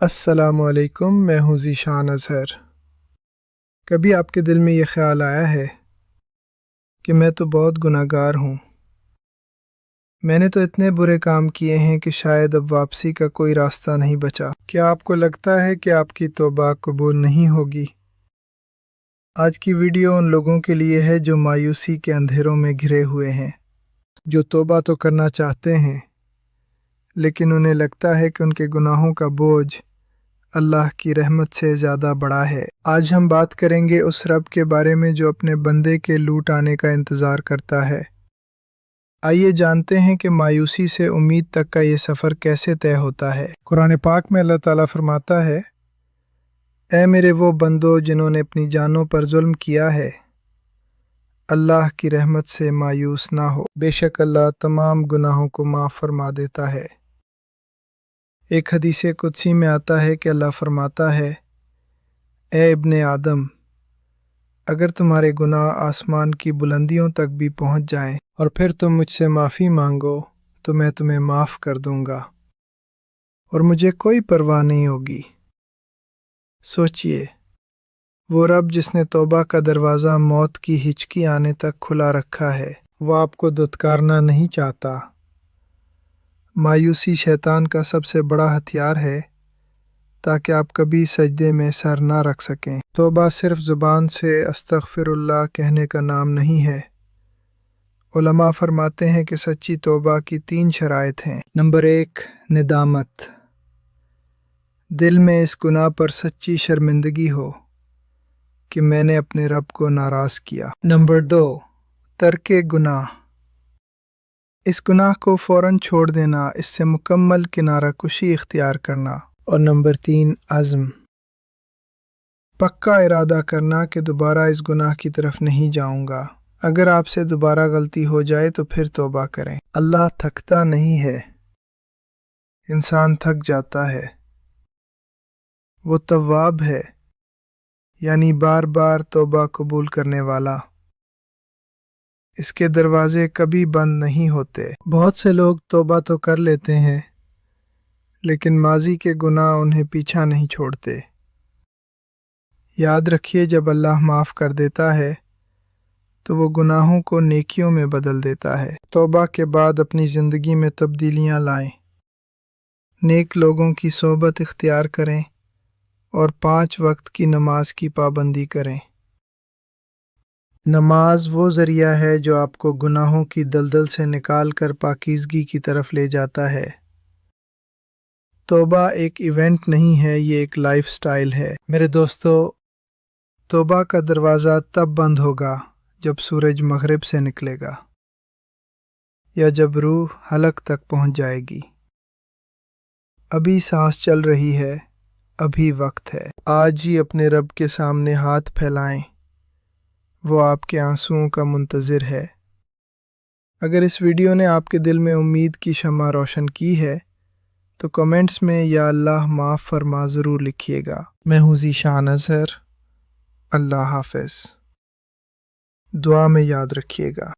السلام علیکم، میں ہوں ذیشان اظہر۔ کبھی آپ کے دل میں یہ خیال آیا ہے کہ میں تو بہت گناہ گار ہوں، میں نے تو اتنے برے کام کیے ہیں کہ شاید اب واپسی کا کوئی راستہ نہیں بچا؟ کیا آپ کو لگتا ہے کہ آپ کی توبہ قبول نہیں ہوگی؟ آج کی ویڈیو ان لوگوں کے لیے ہے جو مایوسی کے اندھیروں میں گھرے ہوئے ہیں، جو توبہ تو کرنا چاہتے ہیں لیکن انہیں لگتا ہے کہ ان کے گناہوں کا بوجھ اللہ کی رحمت سے زیادہ بڑا ہے۔ آج ہم بات کریں گے اس رب کے بارے میں جو اپنے بندے کے لوٹ آنے کا انتظار کرتا ہے۔ آئیے جانتے ہیں کہ مایوسی سے امید تک کا یہ سفر کیسے طے ہوتا ہے۔ قرآن پاک میں اللہ تعالیٰ فرماتا ہے، اے میرے وہ بندو جنہوں نے اپنی جانوں پر ظلم کیا ہے، اللہ کی رحمت سے مایوس نہ ہو، بے شک اللہ تمام گناہوں کو معاف فرما دیتا ہے۔ ایک حدیث قدسی میں آتا ہے کہ اللہ فرماتا ہے، اے ابن آدم، اگر تمہارے گناہ آسمان کی بلندیوں تک بھی پہنچ جائیں اور پھر تم مجھ سے معافی مانگو تو میں تمہیں معاف کر دوں گا اور مجھے کوئی پرواہ نہیں ہوگی۔ سوچئے، وہ رب جس نے توبہ کا دروازہ موت کی ہچکی آنے تک کھلا رکھا ہے، وہ آپ کو دھتکارنا نہیں چاہتا۔ مایوسی شیطان کا سب سے بڑا ہتھیار ہے تاکہ آپ کبھی سجدے میں سر نہ رکھ سکیں۔ توبہ صرف زبان سے استغفر اللہ کہنے کا نام نہیں ہے۔ علماء فرماتے ہیں کہ سچی توبہ کی 3 شرائط ہیں۔ نمبر 1، ندامت، دل میں اس گناہ پر سچی شرمندگی ہو کہ میں نے اپنے رب کو ناراض کیا۔ نمبر 2، ترک گناہ، اس گناہ کو فوراً چھوڑ دینا، اس سے مکمل کنارہ کشی اختیار کرنا۔ اور نمبر 3، عزم، پکا ارادہ کرنا کہ دوبارہ اس گناہ کی طرف نہیں جاؤں گا۔ اگر آپ سے دوبارہ غلطی ہو جائے تو پھر توبہ کریں۔ اللہ تھکتا نہیں ہے، انسان تھک جاتا ہے۔ وہ تواب ہے، یعنی بار بار توبہ قبول کرنے والا۔ اس کے دروازے کبھی بند نہیں ہوتے۔ بہت سے لوگ توبہ تو کر لیتے ہیں لیکن ماضی کے گناہ انہیں پیچھا نہیں چھوڑتے۔ یاد رکھیے، جب اللہ معاف کر دیتا ہے تو وہ گناہوں کو نیکیوں میں بدل دیتا ہے۔ توبہ کے بعد اپنی زندگی میں تبدیلیاں لائیں، نیک لوگوں کی صحبت اختیار کریں اور 5 وقت کی نماز کی پابندی کریں۔ نماز وہ ذریعہ ہے جو آپ کو گناہوں کی دلدل سے نکال کر پاکیزگی کی طرف لے جاتا ہے۔ توبہ ایک ایونٹ نہیں ہے، یہ ایک لائف سٹائل ہے۔ میرے دوستو، توبہ کا دروازہ تب بند ہوگا جب سورج مغرب سے نکلے گا یا جب روح حلق تک پہنچ جائے گی۔ ابھی سانس چل رہی ہے، ابھی وقت ہے۔ آج ہی اپنے رب کے سامنے ہاتھ پھیلائیں، وہ آپ کے آنسوؤں کا منتظر ہے۔ اگر اس ویڈیو نے آپ کے دل میں امید کی شمع روشن کی ہے تو کمنٹس میں یا اللہ معاف فرما ضرور لکھیے گا۔ میں ہوں ذیشان اظہر، اللہ حافظ۔ دعا میں یاد رکھیے گا۔